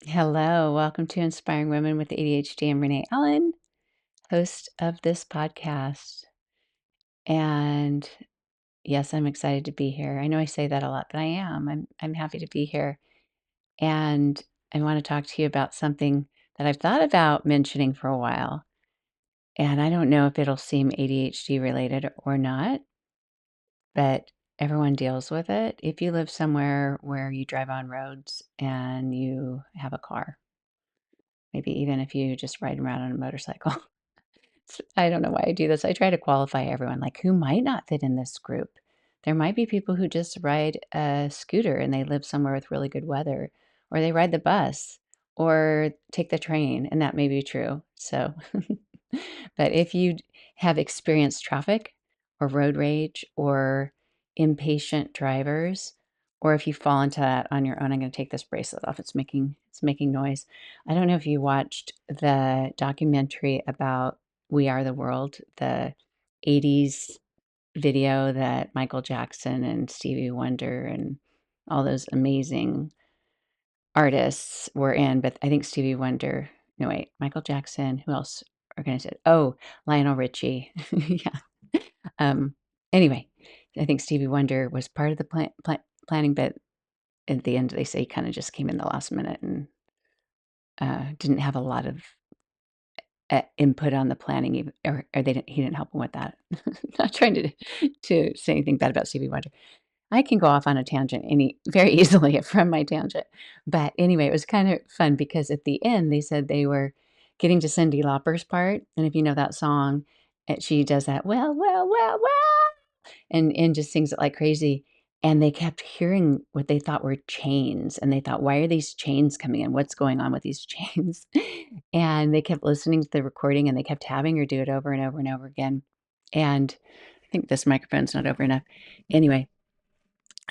Hello, welcome to Inspiring Women with ADHD. I'm Renee Allen, host of this podcast. And yes, I'm excited to be here. I know I say that a lot, but I am. I'm happy to be here. And I want to talk to you about something that I've thought about mentioning for a while. And I don't know if it'll seem ADHD related or not, but everyone deals with it. If you live somewhere where you drive on roads and you have a car, maybe even if you just ride around on a motorcycle. I don't know why I do this. I try to qualify everyone, like, who might not fit in this group? There might be people who just ride a scooter and they live somewhere with really good weather, or they ride the bus or take the train, and that may be true. So, but if you have experienced traffic or road rage or impatient drivers, or if you fall into that on your own, I'm going to take this bracelet off. It's making noise. I don't know if you watched the documentary about We Are the World, the 80s video that Michael Jackson and Stevie Wonder and all those amazing artists were in, but I think Stevie Wonder no, wait, Michael Jackson, who else organized it? Oh, Lionel Richie. Yeah. Um, anyway, I think Stevie Wonder was part of the planning, but at the end, they say he kinda just came in the last minute and, didn't have a lot of input on the planning even or he didn't help him with that. Not trying to say anything bad about Stevie Wonder. I can go off on a tangent any very easily from my tangent. But anyway, it was kind of fun because at the end, they said they were getting to Cyndi Lauper's part, and if you know that song, she does that, "Well, well, well, well," and just sings it like crazy, and they kept hearing what they thought were chains, and they thought, "Why are these chains coming in? What's going on with these chains?" And they kept listening to the recording, and they kept having her do it over and over and over again, and I think this microphone's not over enough. Anyway,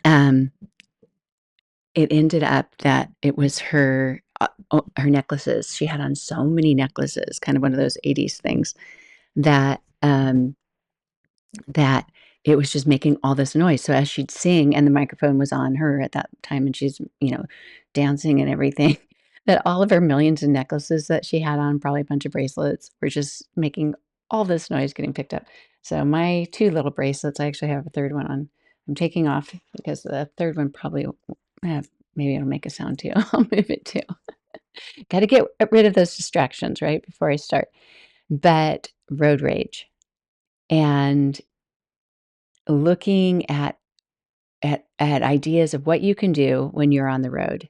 um, it ended up that it was her necklaces. She had on so many necklaces, kind of one of those '80s things that, that it was just making all this noise. So as she'd sing and the microphone was on her at that time and she's, dancing and everything, that all of her millions of necklaces that she had on, probably a bunch of bracelets, were just making all this noise getting picked up. So my 2 little bracelets, I actually have a 3rd one on. I'm taking off because the 3rd one probably have maybe it'll make a sound too. I'll move it too. Gotta get rid of those distractions, right, before I start. But road rage and looking at ideas of what you can do when you're on the road,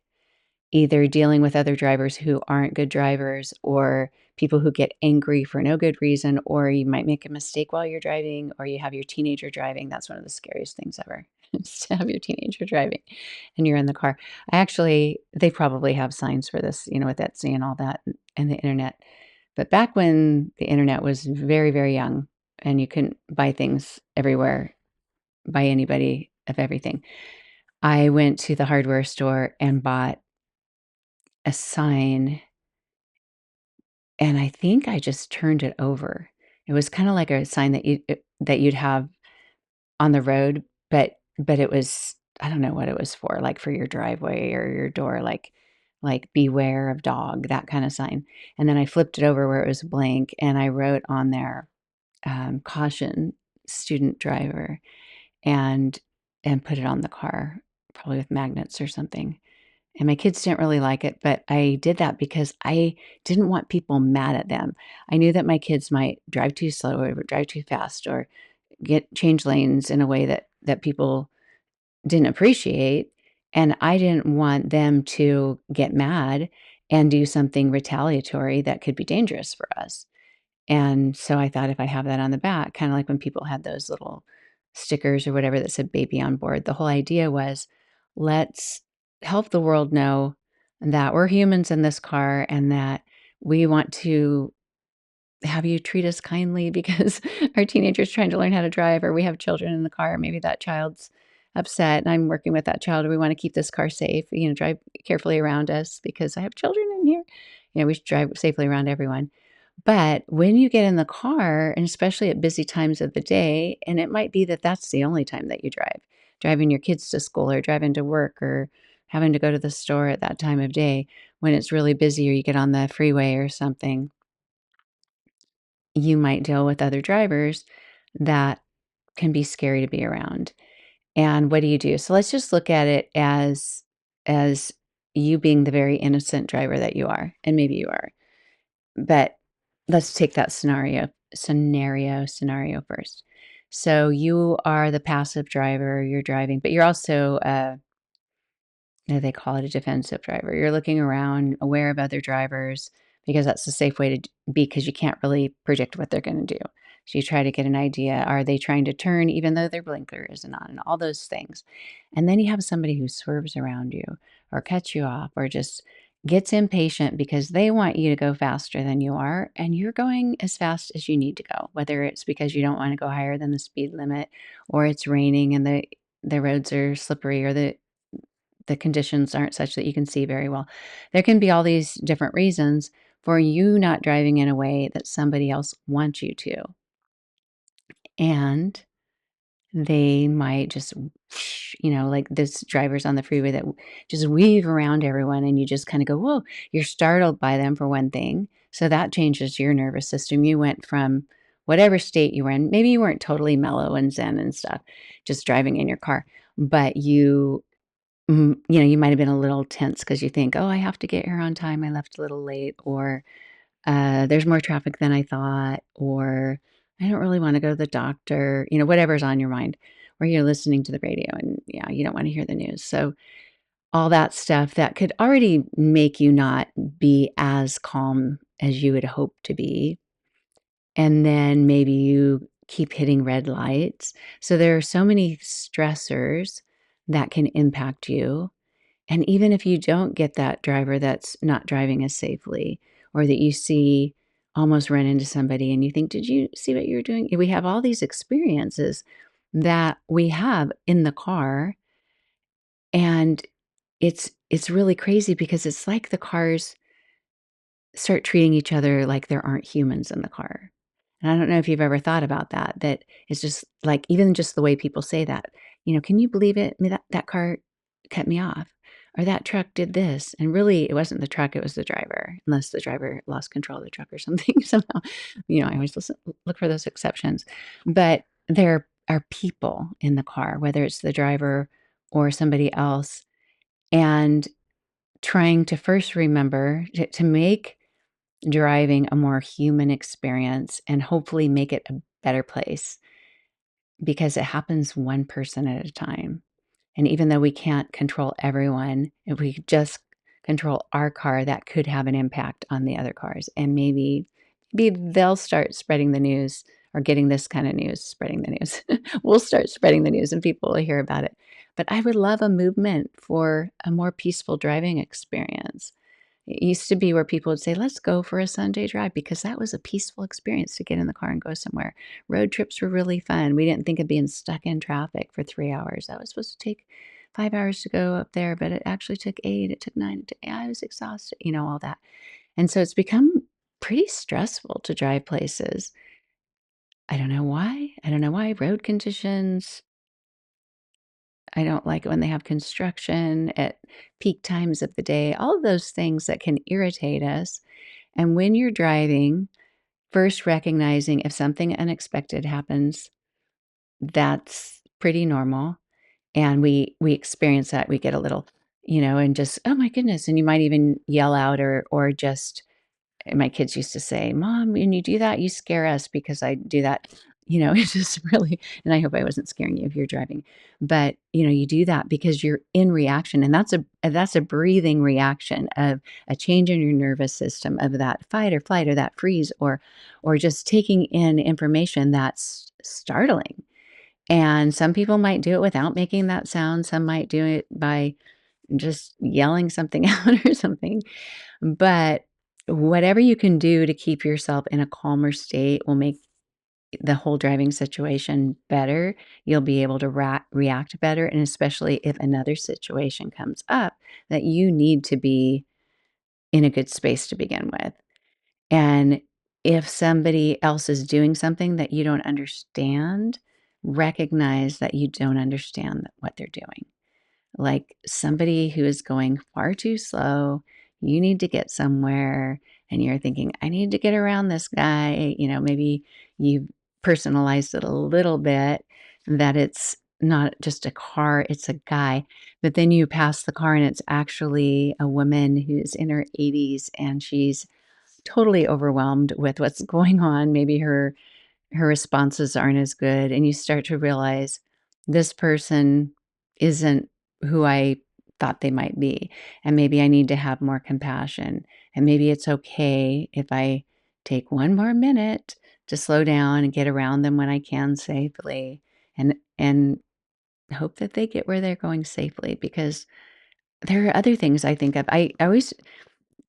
either dealing with other drivers who aren't good drivers or people who get angry for no good reason, or you might make a mistake while you're driving, or you have your teenager driving. That's one of the scariest things ever, is to have your teenager driving and you're in the car. They probably have signs for this, with Etsy and all that and the internet. But back when the internet was very, very young and you couldn't buy things everywhere by anybody of everything, I went to the hardware store and bought a sign, and I think I just turned it over. It was kinda like a sign that you'd have on the road, but it was I don't know what it was for, like, for your driveway or your door, like, "Beware of dog," that kinda sign, and then I flipped it over where it was blank, and I wrote on there, "Caution, student driver," and put it on the car, probably with magnets or something. And my kids didn't really like it, but I did that because I didn't want people mad at them. I knew that my kids might drive too slow or drive too fast or get change lanes in a way that people didn't appreciate, and I didn't want them to get mad and do something retaliatory that could be dangerous for us. And so I thought if I have that on the back, kinda like when people had those little stickers or whatever that said "baby on board," the whole idea was, let's help the world know that we're humans in this car and that we want to have you treat us kindly because our teenager's trying to learn how to drive, or we have children in the car, maybe that child's upset and I'm working with that child, or we wanna keep this car safe, drive carefully around us because I have children in here. We should drive safely around everyone. But when you get in the car, and especially at busy times of the day, and it might be that that's the only time that you drive, driving your kids to school or driving to work or having to go to the store at that time of day when it's really busy or you get on the freeway or something, you might deal with other drivers that can be scary to be around. And what do you do? So let's just look at it as you being the very innocent driver that you are, and maybe you are. But let's take that scenario first. So you are the passive driver, you're driving, but you're also they call it a defensive driver. You're looking around, aware of other drivers because that's the safe way to be because you can't really predict what they're going to do. So you try to get an idea. Are they trying to turn even though their blinker isn't on and all those things? And then you have somebody who swerves around you or cuts you off or just gets impatient because they want you to go faster than you are and you're going as fast as you need to go, whether it's because you don't want to go higher than the speed limit or it's raining and the roads are slippery or the conditions aren't such that you can see very well. There can be all these different reasons for you not driving in a way that somebody else wants you to. And they might just, like this drivers on the freeway that just weave around everyone and you just kind of go, whoa, you're startled by them for one thing. So that changes your nervous system. You went from whatever state you were in. Maybe you weren't totally mellow and zen and stuff, just driving in your car, but you might have been a little tense because you think, "Oh, I have to get here on time. I left a little late," or, "There's more traffic than I thought," or, "I don't really wanna go to the doctor," whatever's on your mind, or you're listening to the radio and, yeah, you don't wanna hear the news. So, all that stuff that could already make you not be as calm as you would hope to be, and then maybe you keep hitting red lights. So, there are so many stressors that can impact you and even if you don't get that driver that's not driving as safely or that you see almost run into somebody and you think, "Did you see what you were doing?" We have all these experiences that we have in the car, and it's really crazy because it's like the cars start treating each other like there aren't humans in the car. And I don't know if you've ever thought about that, that it's just like even just the way people say that, "Can you believe it? I mean, that car cut me off," or "That truck did this." And really, it wasn't the truck, it was the driver, unless the driver lost control of the truck or something somehow. I always look for those exceptions. But there are people in the car, whether it's the driver or somebody else, and trying to first remember to make driving a more human experience and hopefully make it a better place because it happens one person at a time. And even though we can't control everyone, if we could just control our car, that could have an impact on the other cars. And maybe they'll start spreading the news or getting this kind of news, spreading the news. We'll start spreading the news and people will hear about it. But I would love a movement for a more peaceful driving experience. It used to be where people would say, "Let's go for a Sunday drive," because that was a peaceful experience to get in the car and go somewhere. Road trips were really fun. We didn't think of being stuck in traffic for 3 hours. That was supposed to take 5 hours to go up there, but it actually took 8, it took 9, I was exhausted, all that. And so it's become pretty stressful to drive places. I don't know why. I don't know why. Road conditions, I don't like it when they have construction at peak times of the day, all of those things that can irritate us. And when you're driving, first recognizing if something unexpected happens, that's pretty normal. And we experience that. We get a little, and just, oh my goodness. And you might even yell out or just my kids used to say, "Mom, when you do that, you scare us," because I do that. It's just really, and I hope I wasn't scaring you if you're driving, but you do that because you're in reaction, and that's a breathing reaction of a change in your nervous system of that fight or flight or that freeze or just taking in information that's startling. And some people might do it without making that sound. Some might do it by just yelling something out or something. But whatever you can do to keep yourself in a calmer state will make the whole driving situation better. You'll be able to react better. And especially if another situation comes up that you need to be in a good space to begin with. And if somebody else is doing something that you don't understand, recognize that you don't understand what they're doing. like somebody who is going far too slow. You need to get somewhere, and you're thinking, I need to get around this guy. Maybe you personalized it a little bit that it's not just a car, it's a guy. But then you pass the car, and it's actually a woman who's in her 80s, and she's totally overwhelmed with what's going on. Maybe her responses aren't as good, and you start to realize this person isn't who I thought they might be, and maybe I need to have more compassion, and maybe it's okay if I take one more minute to slow down and get around them when I can safely, and hope that they get where they're going safely, because there are other things I think of. I always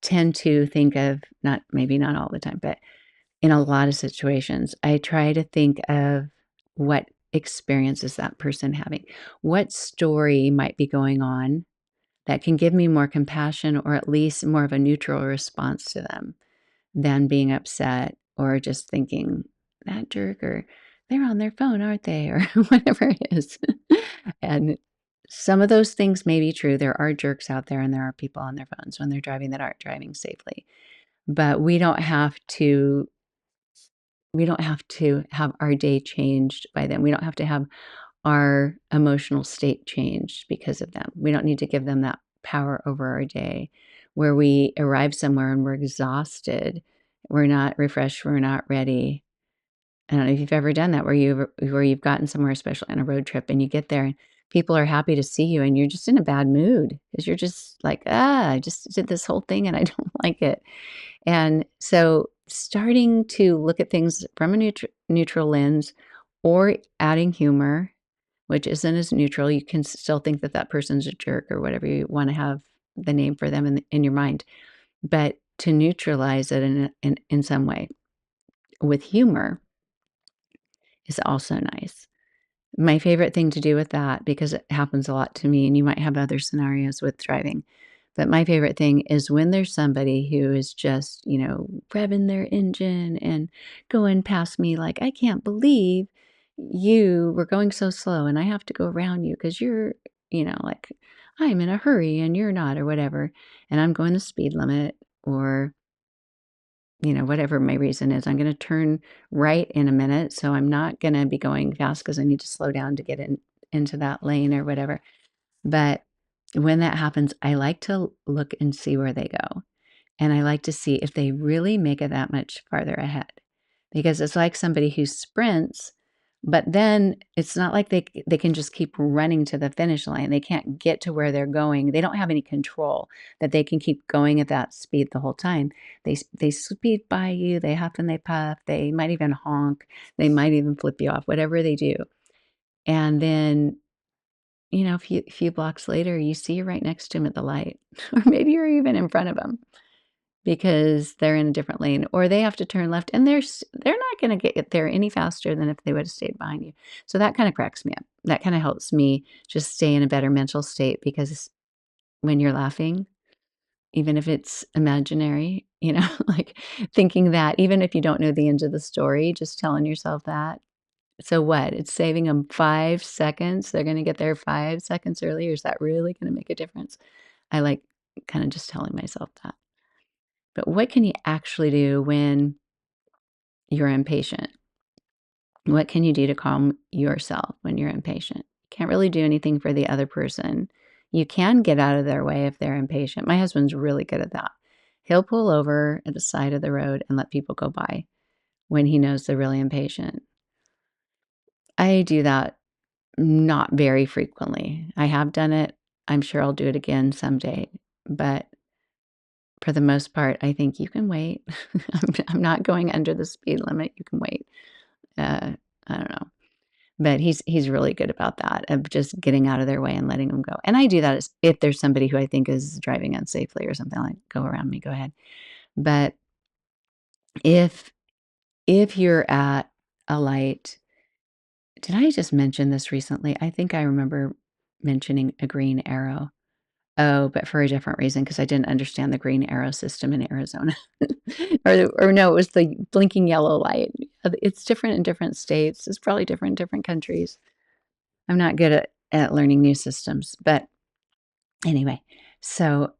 tend to think of, not maybe not all the time, but in a lot of situations, I try to think of what experience is that person having? What story might be going on that can give me more compassion, or at least more of a neutral response to them than being upset or just thinking, that jerk, or they're on their phone, aren't they? Or whatever it is. And some of those things may be true. There are jerks out there, and there are people on their phones when they're driving that aren't driving safely. But we don't have to have our day changed by them. We don't have to have our emotional state changed because of them. We don't need to give them that power over our day, where we arrive somewhere and we're exhausted. We're not refreshed. We're not ready. I don't know if you've ever done that, where you've gotten somewhere, especially on a road trip, and you get there and people are happy to see you, and you're just in a bad mood because you're just like, I just did this whole thing and I don't like it. And so starting to look at things from a neutral lens, or adding humor, which isn't as neutral. You can still think that that person's a jerk, or whatever you want to have the name for them in your mind, but to neutralize it in some way with humor is also nice. My favorite thing to do with that, because it happens a lot to me, and you might have other scenarios with driving, but my favorite thing is when there's somebody who is just, revving their engine and going past me like, I can't believe you were going so slow and I have to go around you because you're, like, I'm in a hurry and you're not, or whatever. And I'm going the speed limit, or whatever my reason is. I'm gonna turn right in a minute, so I'm not gonna be going fast because I need to slow down to get into that lane or whatever. But when that happens, I like to look and see where they go, and I like to see if they really make it that much farther ahead, because it's like somebody who sprints, but then it's not like they can just keep running to the finish line. They can't get to where they're going. They don't have any control that they can keep going at that speed the whole time. They speed by you, they huff and they puff, they might even honk, they might even flip you off, whatever they do. And then, a few blocks later, you see you're right next to him at the light, or maybe you're even in front of him because they're in a different lane, or they have to turn left, and they're not gonna get there any faster than if they would've stayed behind you. So that kinda cracks me up. That kinda helps me just stay in a better mental state, because when you're laughing, even if it's imaginary, like, thinking that even if you don't know the end of the story, just telling yourself that, so what? It's saving them 5 seconds. They're gonna get there 5 seconds earlier. Is that really gonna make a difference? I like kinda just telling myself that. But what can you actually do when you're impatient? What can you do to calm yourself when you're impatient? Can't really do anything for the other person. You can get out of their way if they're impatient. My husband's really good at that. He'll pull over at the side of the road and let people go by when he knows they're really impatient. I do that not very frequently. I have done it. I'm sure I'll do it again someday. But for the most part, I think you can wait. I'm not going under the speed limit. You can wait. Uh, I don't know. But he's really good about that, of just getting out of their way and letting them go. And I do that if there's somebody who I think is driving unsafely or something, like, "Go around me, go ahead." But if if you're at a light, did I just mention this recently? I think I remember mentioning a green arrow. Oh, but for a different reason, because I didn't understand the green arrow system in Arizona. Or no, it was the blinking yellow light. It's different in different states. It's probably different in different countries. I'm not good at learning new systems, but Anyway, so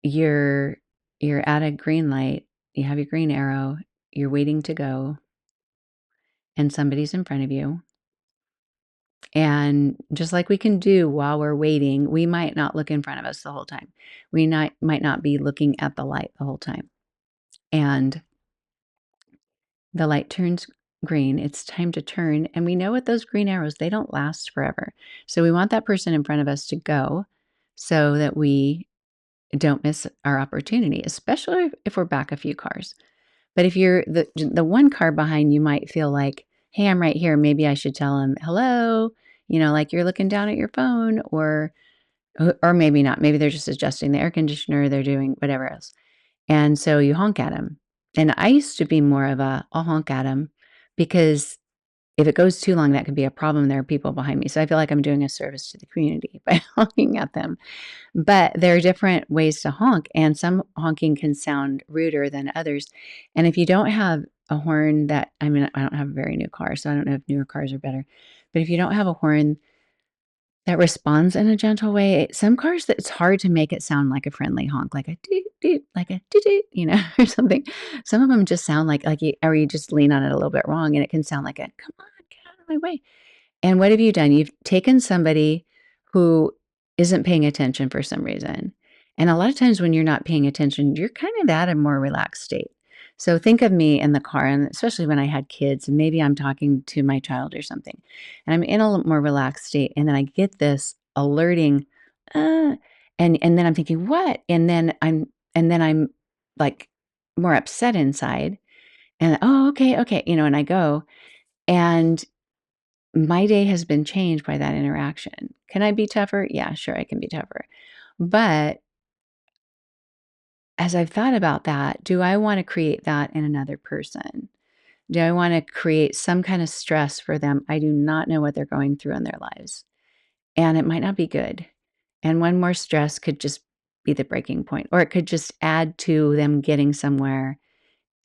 you're you're at a green light, you have your green arrow, you're waiting to go, and somebody's in front of you. And just like we can do while we're waiting, we might not look in front of us the whole time. We might not be looking at the light the whole time. And the light turns green. It's time to turn. And we know with those green arrows, they don't last forever. So we want that person in front of us to go so that we don't miss our opportunity, especially if we're back a few cars. But if you're the one car behind, you might feel like, "Hey, I'm right here. Maybe I should tell him hello." Like you're looking down at your phone, or maybe not. Maybe they're just adjusting the air conditioner. They're doing whatever else, and so you honk at them. And I used to be more of I'll honk at them because if it goes too long, that could be a problem. There are people behind me, so I feel like I'm doing a service to the community by honking at them. But there are different ways to honk, and some honking can sound ruder than others. And if you don't have a horn I mean, I don't have a very new car, so I don't know if newer cars are better. But if you don't have a horn that responds in a gentle way, some cars that it's hard to make it sound like a friendly honk, like a doot doot, like a doot doot, or something. Some of them just sound like or you just lean on it a little bit wrong, and it can sound like a come on, get out of my way. And what have you done? You've taken somebody who isn't paying attention for some reason. And a lot of times when you're not paying attention, you're kind of at a more relaxed state. So think of me in the car, and especially when I had kids, and maybe I'm talking to my child or something, and I'm in a more relaxed state, and then I get this alerting, uh, and then I'm thinking, what? And then I'm like more upset inside, and oh, okay, okay, and I go, and my day has been changed by that interaction. Can I be tougher? Yeah, sure, I can be tougher. But as I've thought about that, do I want to create that in another person? Do I want to create some kind of stress for them? I do not know what they're going through in their lives, and it might not be good. And one more stress could just be the breaking point, or it could just add to them getting somewhere,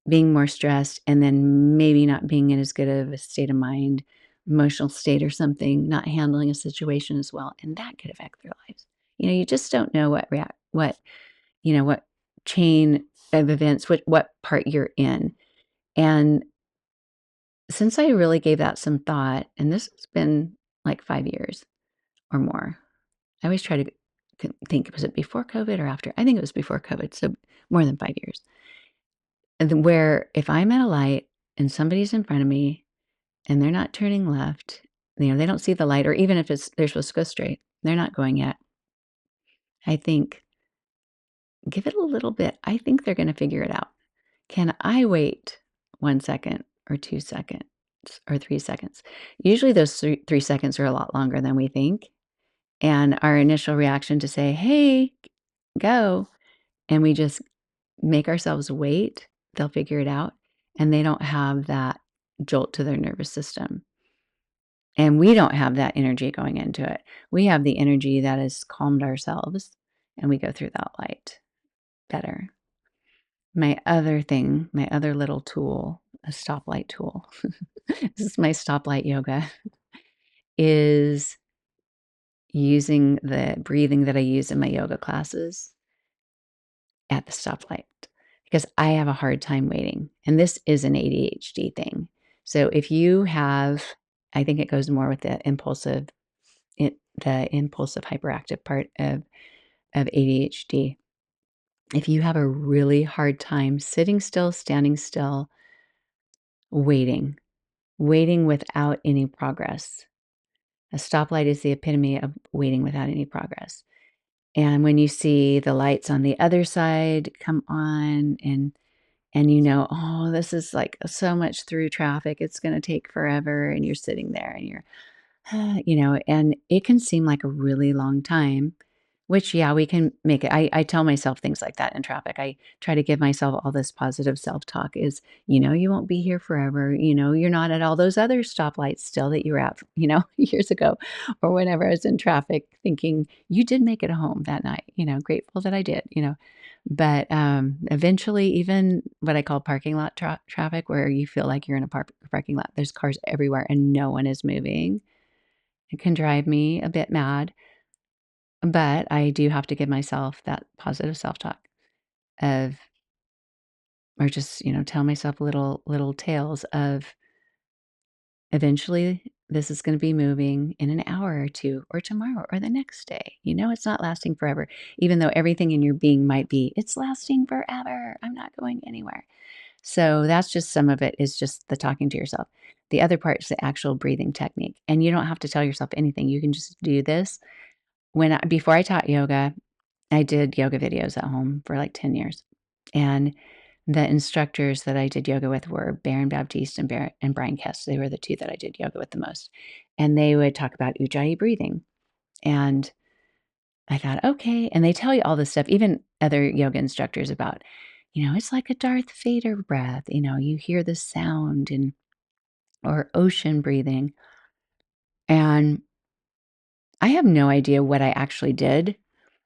being more stressed, and then maybe not being in as good of a state of mind, emotional state or something, not handling a situation as well, and that could affect their lives. You just don't know what chain of events, what part you're in. And since I really gave that some thought, and this has been like 5 years or more. I always try to think, was it before COVID or after? I think it was before COVID, so more than 5 years. And then where if I'm at a light and somebody's in front of me and they're not turning left, they don't see the light, or even if they're supposed to go straight, they're not going yet. I think, give it a little bit. I think they're gonna figure it out. Can I wait 1 second or 2 seconds or 3 seconds? Usually those 3 seconds are a lot longer than we think, and our initial reaction to say, "Hey, go," and we just make ourselves wait, they'll figure it out, and they don't have that jolt to their nervous system. And we don't have that energy going into it. We have the energy that has calmed ourselves, and we go through that light better. My other little tool, a stoplight tool, this is my stoplight yoga, is using the breathing that I use in my yoga classes at the stoplight, because I have a hard time waiting, and this is an ADHD thing. So if you have I think it goes more with the impulsive hyperactive part of ADHD. If you have a really hard time sitting still, standing still, waiting, waiting without any progress. A stoplight is the epitome of waiting without any progress. And when you see the lights on the other side come on, and "Oh, this is, like, so much through traffic, it's gonna take forever," and you're sitting there and you're and it can seem like a really long time, which, yeah, we can make it. I tell myself things like that in traffic. I try to give myself all this positive self-talk is, you won't be here forever. You're not at all those other stoplights still that you were at, years ago, or whenever I was in traffic thinking, you did make it home that night, grateful that I did. But eventually, even what I call parking lot traffic, where you feel like you're in a parking lot, there's cars everywhere and no one is moving. It can drive me a bit mad, But I do have to give myself that positive self-talk of or just, tell myself little tales of eventually this is gonna be moving in an hour or 2 or tomorrow or the next day. It's not lasting forever, even though everything in your being might be, "It's lasting forever. I'm not going anywhere." So that's just some of it is just the talking to yourself. The other part is the actual breathing technique, and you don't have to tell yourself anything. You can just do this. Before I taught yoga, I did yoga videos at home for like 10 years. And the instructors that I did yoga with were Baron Baptiste and Brian Kess. They were the 2 that I did yoga with the most. And they would talk about ujjayi breathing. And I thought, okay. And they tell you all this stuff, even other yoga instructors about, it's like a Darth Vader breath. You hear the sound or ocean breathing. And I have no idea what I actually did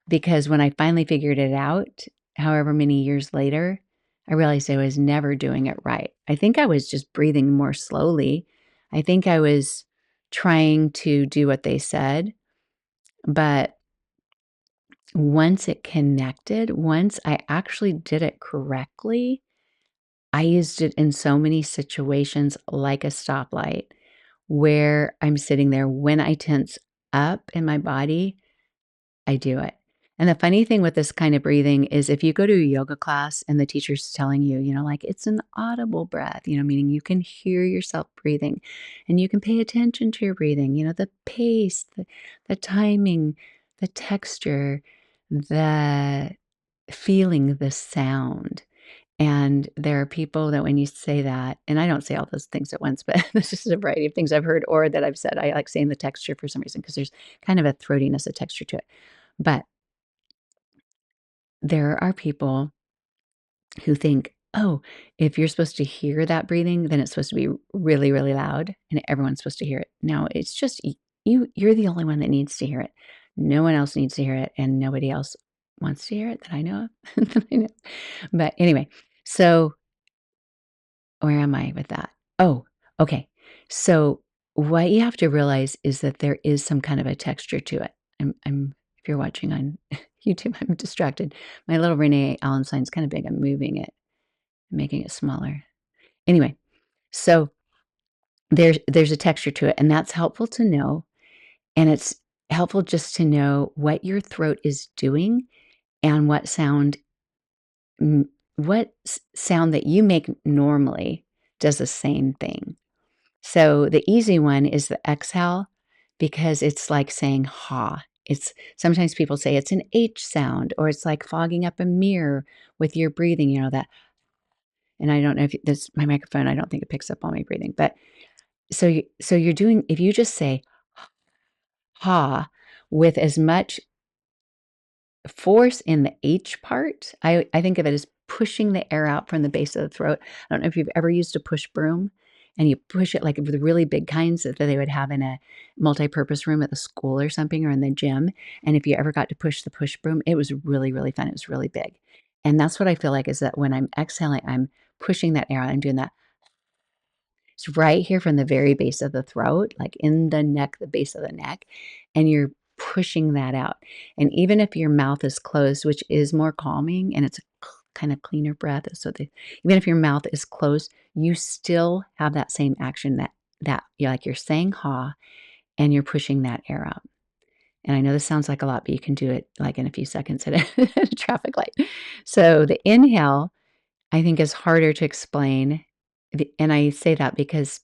because when I finally figured it out, however many years later, I realized I was never doing it right. I think I was just breathing more slowly. I think I was trying to do what they said, but once I actually did it correctly, I used it in so many situations like a stoplight where I'm sitting there when I tense up in my body, I do it. And the funny thing with this kind of breathing is if you go to a yoga class and the teacher's telling you, like it's an audible breath, meaning you can hear yourself breathing and you can pay attention to your breathing, the pace, the timing, the texture, the feeling, the sound. And there are people that when you say that, and I don't say all those things at once, but this is a variety of things I've heard or that I've said. I like saying the texture for some reason because there's kind of a throatiness, a texture to it. But there are people who think, "Oh, if you're supposed to hear that breathing, then it's supposed to be really, really loud and everyone's supposed to hear it." No, it's just you're the only one that needs to hear it. No one else needs to hear it, and nobody else wants to hear it that I know of. that I know. But anyway, so where am I with that? Oh, okay. So what you have to realize is that there is some kind of a texture to it. If you're watching on YouTube, I'm distracted. My little Renee Allen sign's kind of big. I'm moving it, making it smaller. Anyway, so there's a texture to it, and that's helpful to know. And it's helpful just to know what your throat is doing and what sound that you make normally does the same thing. So the easy one is the exhale because it's like saying "ha." It's sometimes people say it's an H sound or it's like fogging up a mirror with your breathing, that and I don't know if this my microphone, I don't think it picks up on me breathing, but so you're doing if you just say "ha" with as much force in the H part, I think of it as pushing the air out from the base of the throat. I don't know if you've ever used a push broom and you push it like the really big kinds that they would have in a multi-purpose room at the school or something or in the gym. And if you ever got to push the push broom, it was really, really fun. It was really big. And that's what I feel like is that when I'm exhaling, I'm pushing that air out. I'm doing that. It's right here from the very base of the throat, like in the neck, the base of the neck, and you're pushing that out. And even if your mouth is closed, which is more calming and it's a kind of cleaner breath, even if your mouth is closed, you still have that same action that you're saying "ha" and you're pushing that air out. And I know this sounds like a lot, but you can do it like in a few seconds at at a traffic light. So the inhale, I think, is harder to explain. And I say that because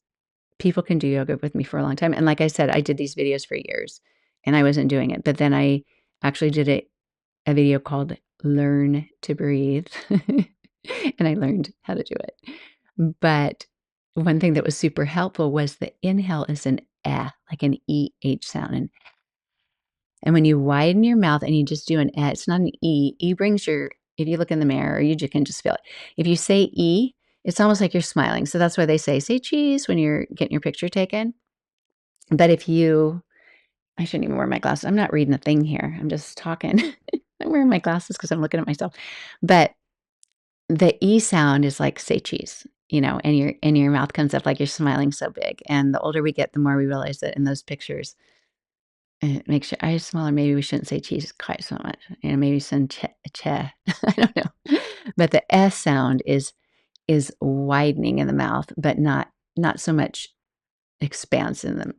people can do yoga with me for a long time, and like I said, I did these videos for years, and I wasn't doing it, but then I actually did a video called "Learn to Breathe," and I learned how to do it. But one thing that was super helpful was the inhale is an "eh," like an EH sound, and when you widen your mouth and you just do an "eh," it's not an E. E brings your if you look in the mirror, can just feel it. If you say "E," it's almost like you're smiling, so that's why they say cheese when you're getting your picture taken. But if you I shouldn't even wear my glasses. I'm not reading a thing here. I'm just talking. I'm wearing my glasses because I'm looking at myself. But the E sound is like say cheese, and your mouth comes up like you're smiling so big. And the older we get, the more we realize that in those pictures, It makes your eyes smaller. Maybe we shouldn't say cheese quite so much. Maybe some che. I don't know. But the S sound is widening in the mouth, but not so much expanse in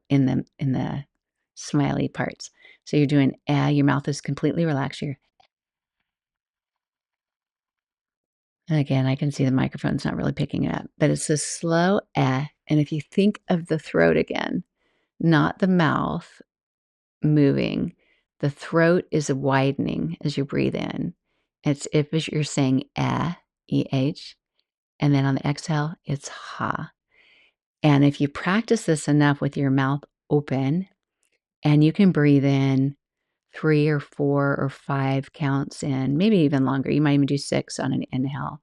the smiley parts. So you're doing your mouth is completely relaxed. You're again, I can see the microphone's not really picking it up, but it's a slow and if you think of the throat again, not the mouth moving, the throat is widening as you breathe in. It's if you're saying eh, and then on the exhale, it's ha. And if you practice this enough with your mouth open, and you can breathe in 3 or 4 or 5 counts in, maybe even longer. You might even do 6 on an inhale,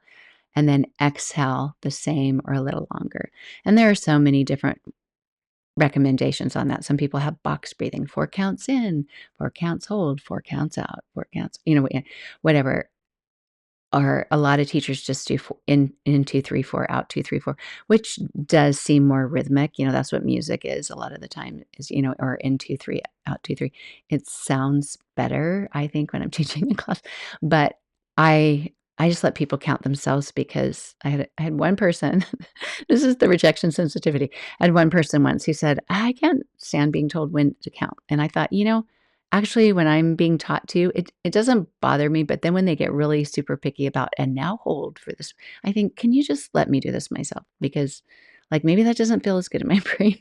and then exhale the same or a little longer. And there are so many different recommendations on that. Some people have box breathing, 4 counts in, 4 counts hold, 4 counts out, 4 counts, whatever. Or a lot of teachers just do in 2, 3, 4, out 2, 3, 4, which does seem more rhythmic. That's what music is a lot of the time is, or in 2, 3, out 2, 3. It sounds better, I think, when I'm teaching the class. But I just let people count themselves because I had one person, this is the rejection sensitivity. I had one person once who said, I can't stand being told when to count. And I thought, actually, when I'm being taught to, it doesn't bother me, but then when they get really super picky about, "And now hold for this," I think, "Can you just let me do this myself?" Because, like, maybe that doesn't feel as good in my brain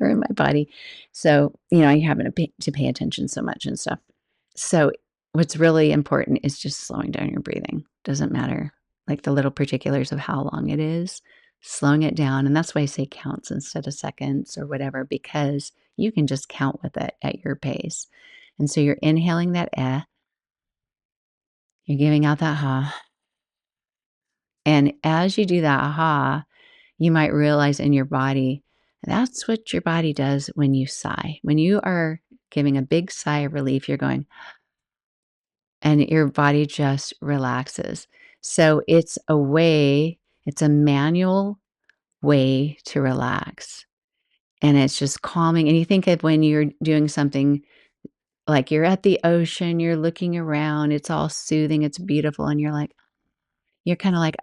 or in my body. So, I happen to pay attention so much and stuff. So, what's really important is just slowing down your breathing. Doesn't matter, like, the little particulars of how long it is, slowing it down, and that's why I say counts instead of seconds or whatever, because you can just count with it at your pace. And so you're inhaling that you're giving out that ha. And as you do that ha, you might realize in your body, that's what your body does when you sigh. When you are giving a big sigh of relief, you're going, and your body just relaxes. So it's a manual way to relax. And it's just calming. And you think of when you're doing something like you're at the ocean, you're looking around, it's all soothing, it's beautiful, and you're kinda like,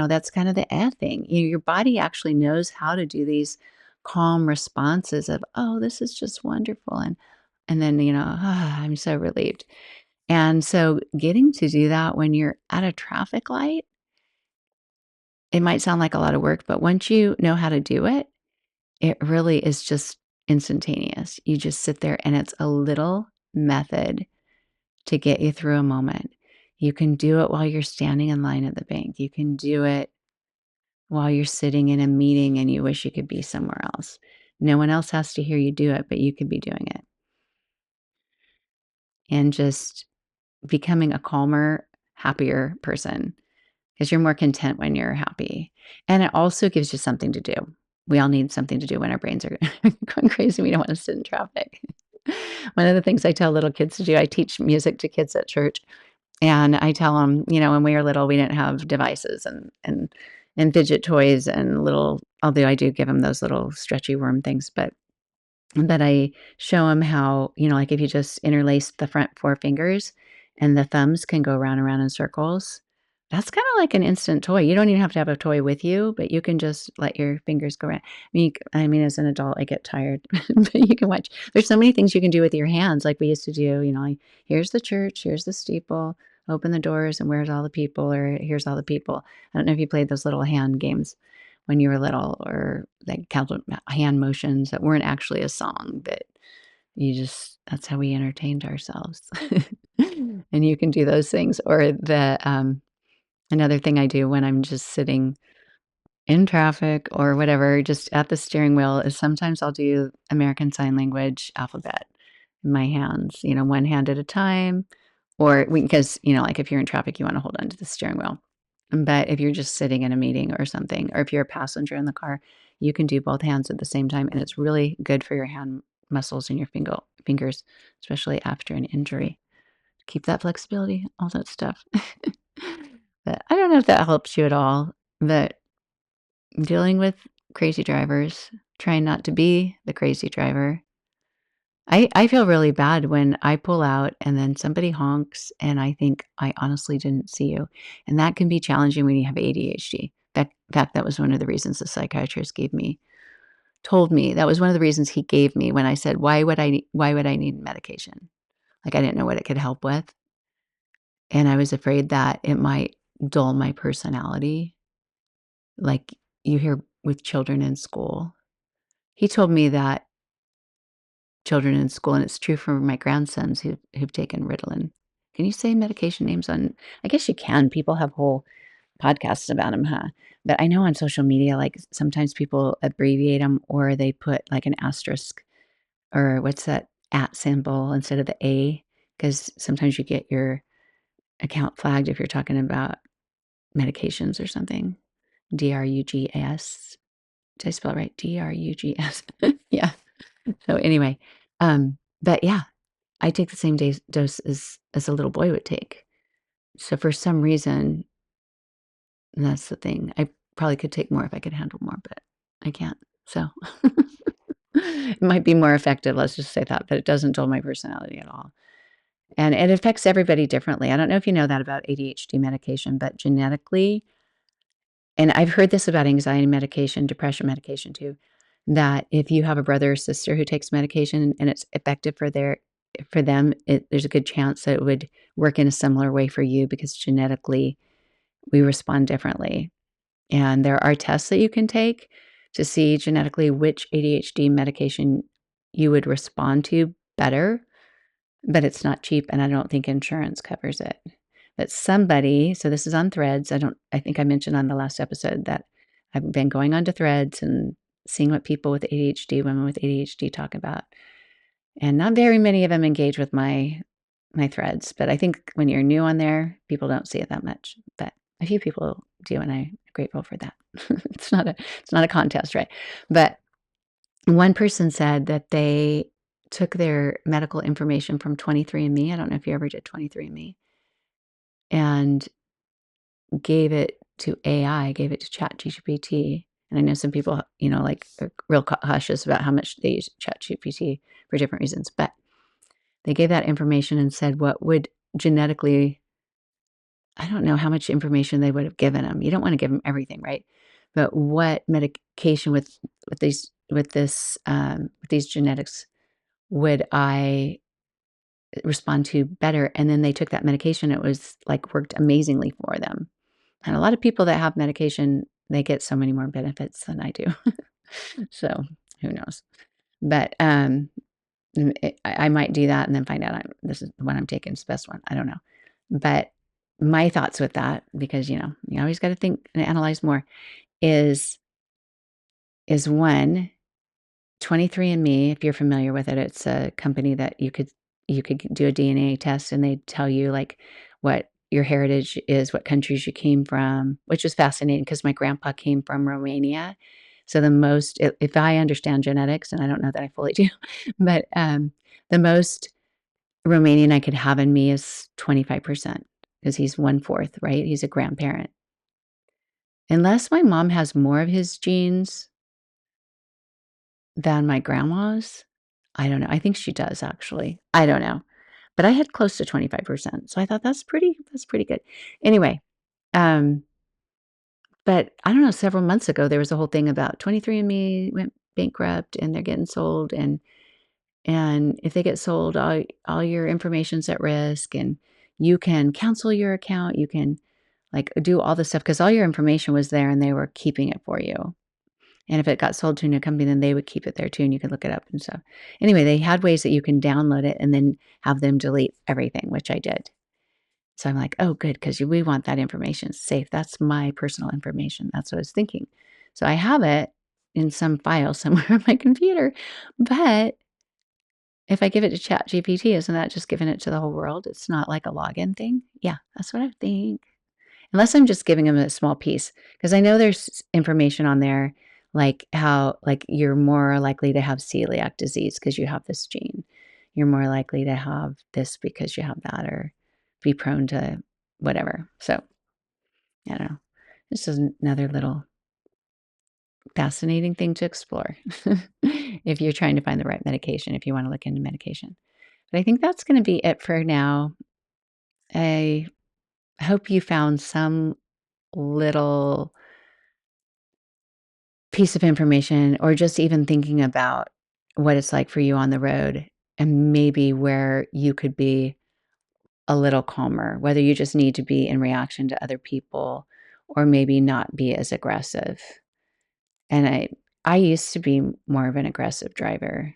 that's kind of the thing. Your body actually knows how to do these calm responses of, "Oh, this is just wonderful," and then, I'm so relieved." And so getting to do that when you're at a traffic light, it might sound like a lot of work, but once you know how to do it, it really is just instantaneous. You just sit there and it's a little method to get you through a moment. You can do it while you're standing in line at the bank. You can do it while you're sitting in a meeting and you wish you could be somewhere else. No one else has to hear you do it, but you could be doing it. And just becoming a calmer, happier person because you're more content when you're happy. And it also gives you something to do. We all need something to do when our brains are going crazy. We don't want to sit in traffic. One of the things I tell little kids to do, I teach music to kids at church. And I tell them, when we were little, we didn't have devices and fidget toys and little, although I do give them those little stretchy worm things, but I show them how, like if you just interlace the front 4 fingers and the thumbs can go round and round in circles, that's kinda like an instant toy. You don't even have to have a toy with you, but you can just let your fingers go around. I mean, as an adult, I get tired, but you can watch. There's so many things you can do with your hands like we used to do, like, "Here's the church, here's the steeple, open the doors, and where's all the people?" Or, "Here's all the people." I don't know if you played those little hand games when you were little or like counted hand motions that weren't actually a song, but that's how we entertained ourselves. And you can do those things or another thing I do when I'm just sitting in traffic or whatever, just at the steering wheel is sometimes I'll do American Sign Language alphabet in my hands, one hand at a time, or because, like if you're in traffic, you want to hold on to the steering wheel. But if you're just sitting in a meeting or something, or if you're a passenger in the car, you can do both hands at the same time. And it's really good for your hand muscles and your fingers, especially after an injury. Keep that flexibility, all that stuff. But I don't know if that helps you at all. But dealing with crazy drivers, trying not to be the crazy driver, I feel really bad when I pull out and then somebody honks and I think, "I honestly didn't see you." And that can be challenging when you have ADHD. In fact, that was one of the reasons the psychiatrist told me that was one of the reasons he gave me when I said, why would I need medication?" Like, I didn't know what it could help with, and I was afraid that it might dull my personality, like you hear with children in school. He told me that children in school, and it's true for my grandsons who've taken Ritalin. Can you say medication names on I guess you can, people have whole podcasts about them, huh? But I know on social media, like, sometimes people abbreviate them, or they put, like, an asterisk, or what's that at symbol instead of the A? Because sometimes you get your account flagged if you're talking about medications or something. DRUGS. Did I spell it right? DRUGS. Yeah. So anyway, but yeah, I take the same dose as a little boy would take. So for some reason, that's the thing. I probably could take more if I could handle more, but I can't. So it might be more effective, let's just say that, but it doesn't dull my personality at all. And it affects everybody differently. I don't know if you know that about ADHD medication, but genetically, and I've heard this about anxiety medication, depression medication too, that if you have a brother or sister who takes medication and it's effective for them, there's a good chance that it would work in a similar way for you because genetically we respond differently. And there are tests that you can take to see genetically which ADHD medication you would respond to better, but it's not cheap and I don't think insurance covers it. But somebody, so this is on Threads. I think I mentioned on the last episode that I've been going on to Threads and seeing what people with ADHD, women with ADHD talk about. And not very many of them engage with my threads, but I think when you're new on there, people don't see it that much. But a few people do, and I'm grateful for that. It's not a contest, right? But one person said that they took their medical information from 23andMe. I don't know if you ever did 23andMe, and gave it to AI, gave it to ChatGPT. And I know some people, like are real cautious about how much they use ChatGPT for different reasons, but they gave that information and said what would genetically, I don't know how much information they would have given them. You don't want to give them everything, right? But what medication with these genetics would I respond to better? And then they took that medication. It was like worked amazingly for them. And a lot of people that have medication, they get so many more benefits than I do. So who knows? But I might do that and then find out this is the one I'm taking is the best one. I don't know. But my thoughts with that, because you always got to think and analyze more, is one, 23andMe, if you're familiar with it, it's a company that you could do a DNA test and they tell you like what your heritage is, what countries you came from, which is fascinating because my grandpa came from Romania. So if I understand genetics, and I don't know that I fully do, but the most Romanian I could have in me is 25% because he's one fourth, right? He's a grandparent. Unless my mom has more of his genes than my grandma's, I don't know. I think she does actually. I don't know. But I had close to 25%. So I thought that's pretty good. Anyway, um, but I don't know, several months ago there was a whole thing about 23andMe went bankrupt and they're getting sold and if they get sold, all your information's at risk and you can cancel your account, you can like do all this stuff because all your information was there and they were keeping it for you. And if it got sold to a new company, then they would keep it there too, and you could look it up and stuff. Anyway, they had ways that you can download it and then have them delete everything, which I did. So I'm like, oh, good, because we want that information safe. That's my personal information. That's what I was thinking. So I have it in some file somewhere on my computer. But if I give it to ChatGPT, isn't that just giving it to the whole world? It's not like a login thing. Yeah, that's what I think. Unless I'm just giving them a small piece, because I know there's information on there, like how like you're more likely to have celiac disease because you have this gene. You're more likely to have this because you have that, or be prone to whatever. So I don't know. This is another little fascinating thing to explore if you're trying to find the right medication, if you wanna look into medication. But I think that's gonna be it for now. I hope you found some little piece of information or just even thinking about what it's like for you on the road and maybe where you could be a little calmer, whether you just need to be in reaction to other people or maybe not be as aggressive. And I used to be more of an aggressive driver.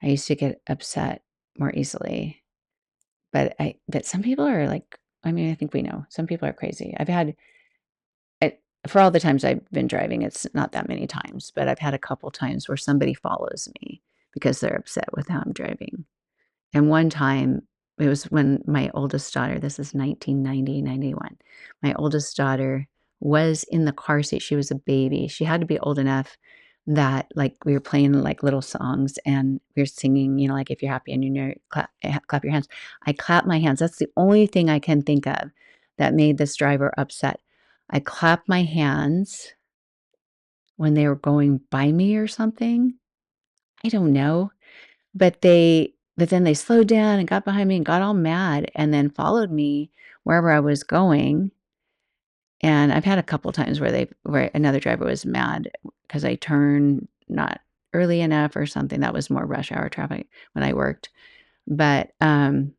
I used to get upset more easily. But some people are like, I mean, I think we know some people are crazy. I've had it for all the times I've been driving, it's not that many times, but I've had a couple times where somebody follows me because they're upset with how I'm driving. And one time, it was when my oldest daughter, this is 1990, 91. My oldest daughter was in the car seat. She was a baby. She had to be old enough that, like, we were playing, like, little songs and we were singing, like, "If you're happy and you know, clap your hands." I clapped my hands. That's the only thing I can think of that made this driver upset. I clapped my hands when they were going by me or something. I don't know. But then they slowed down and got behind me and got all mad and then followed me wherever I was going, and I've had a couple times where another driver was mad because I turned not early enough or something. That was more rush hour traffic when I worked, but, and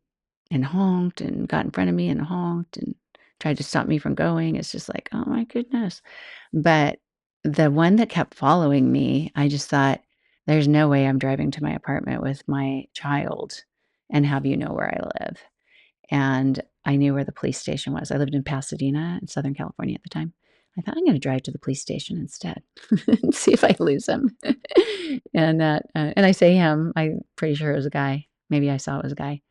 honked and got in front of me and honked and tried to stop me from going. It's just like, "Oh my goodness." But the one that kept following me, I just thought, "There's no way I'm driving to my apartment with my child and have you know where I live." And I knew where the police station was. I lived in Pasadena in Southern California at the time. I thought, "I'm gonna drive to the police station instead and see if I lose him." And I say him, I'm pretty sure it was a guy. Maybe I saw it was a guy.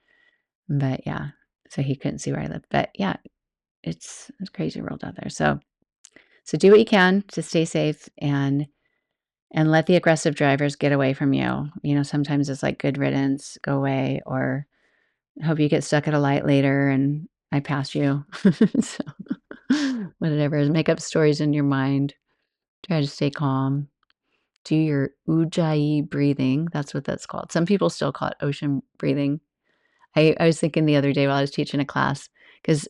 But yeah, so he couldn't see where I lived. But yeah, it's a crazy world out there. So do what you can to stay safe and let the aggressive drivers get away from you. Sometimes it's like good riddance, go away, or hope you get stuck at a light later and I pass you. So whatever it is, make up stories in your mind. Try to stay calm. Do your ujjayi breathing. That's what that's called. Some people still call it ocean breathing. I was thinking the other day while I was teaching a class, because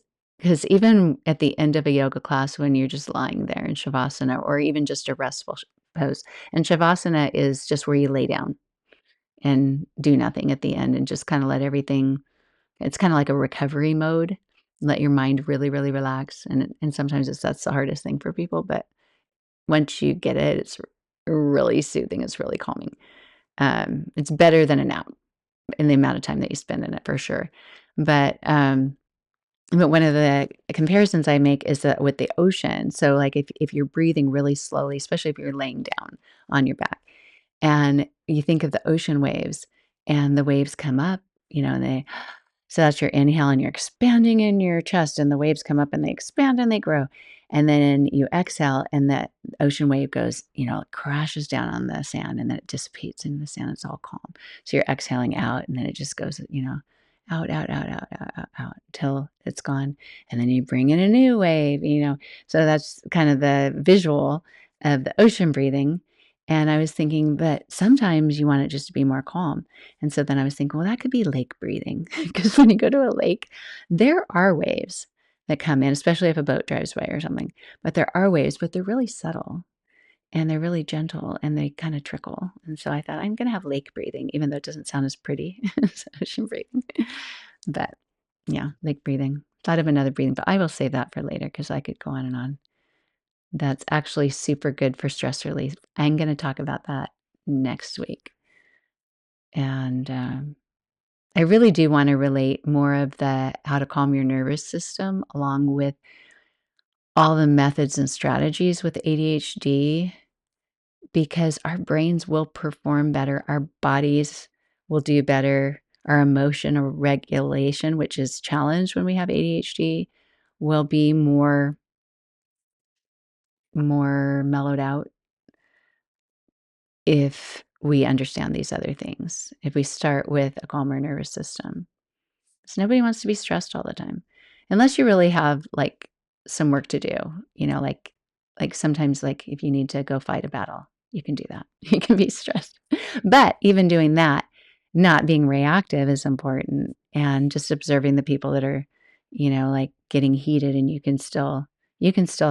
even at the end of a yoga class, when you're just lying there in shavasana or even just a restful pose, and shavasana is just where you lay down and do nothing at the end and just kind of let everything. It's kind of like a recovery mode. Let your mind really, really relax, and sometimes that's the hardest thing for people, but once you get it, it's really soothing. It's really calming. It's better than a nap in the amount of time that you spend in it for sure. But, um, but one of the comparisons I make is that with the ocean. So, like, if you're breathing really slowly, especially if you're laying down on your back, and you think of the ocean waves, and the waves come up, and so that's your inhale, and you're expanding in your chest, and the waves come up and they expand and they grow. And then you exhale, and that ocean wave goes, it crashes down on the sand and then it dissipates into the sand. It's all calm. So you're exhaling out, and then it just goes, out, out, out, out, out, out, out until it's gone. And then you bring in a new wave. So that's kind of the visual of the ocean breathing. And I was thinking, but sometimes you want it just to be more calm. And so then I was thinking, well, that could be lake breathing because when you go to a lake, there are waves that come in, especially if a boat drives by or something. But there are waves, but they're really subtle and they're really gentle and they kind of trickle. And so I thought, I'm going to have lake breathing, even though it doesn't sound as pretty as ocean breathing. But yeah, lake breathing. Thought of another breathing, but I will save that for later because I could go on and on. That's actually super good for stress relief. I'm going to talk about that next week. And I really do want to relate more of the how to calm your nervous system along with all the methods and strategies with ADHD because our brains will perform better, our bodies will do better, our emotional regulation, which is challenged when we have ADHD, will be more mellowed out if we understand these other things. If we start with a calmer nervous system. So nobody wants to be stressed all the time. Unless you really have, like, some work to do, like like sometimes like if you need to go fight a battle, you can do that. You can be stressed. But even doing that, not being reactive is important, and just observing the people that are, like getting heated, and you can still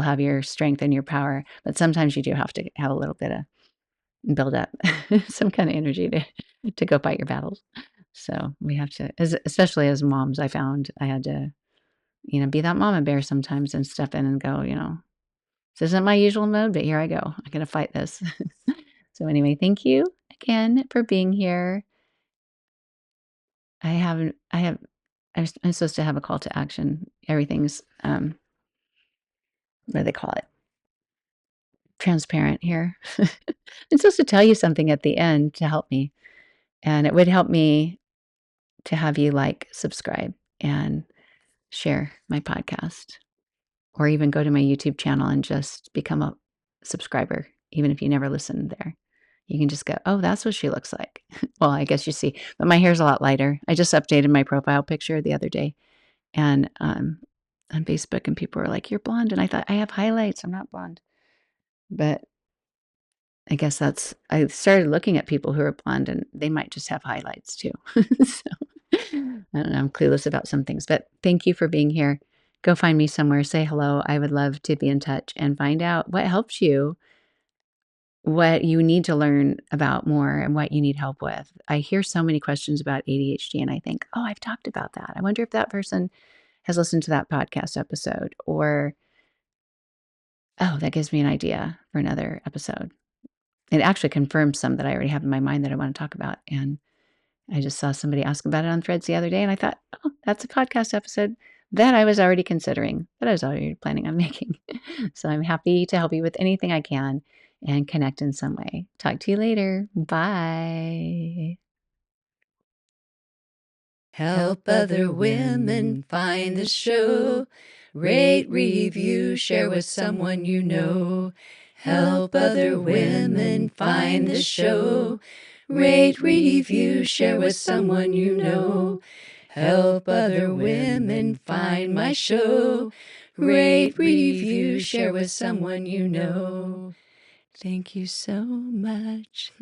have your strength and your power, but sometimes you do have to have a little bit of build up some kind of energy to go fight your battles. So we have to, especially as moms, I found I had to, be that mama bear sometimes and step in and go, this isn't my usual mode, but here I go. I'm going to fight this. So anyway, thank you again for being here. I haven't, I have, I'm supposed to have a call to action. Everything's, what do they call it? Transparent here. I'm supposed to tell you something at the end to help me. And it would help me to have you like, subscribe, and share my podcast, or even go to my YouTube channel and just become a subscriber, even if you never listened there. You can just go, oh, that's what she looks like. Well, I guess you see, but my hair's a lot lighter. I just updated my profile picture the other day, and on Facebook, and people were like, "You're blonde," and I thought I have highlights. I'm not blonde, but I guess I started looking at people who are blonde, and they might just have highlights too. So I don't know. I'm clueless about some things, but thank you for being here. Go find me somewhere, say hello. I would love to be in touch and find out what helps you, what you need to learn about more, and what you need help with. I hear so many questions about ADHD, and I think, oh, I've talked about that. I wonder if that person has listened to that podcast episode, or, oh, that gives me an idea for another episode. It actually confirms some that I already have in my mind that I want to talk about. And I just saw somebody ask about it on Threads the other day, and I thought, oh, that's a podcast episode that I was already considering, that I was already planning on making. So I'm happy to help you with anything I can and connect in some way. Talk to you later. Bye. Help other women find the show. Rate, review, share with someone you know. Help other women find the show. Rate, review, share with someone you know. Help other women find my show. Rate, review, share with someone you know. Thank you so much.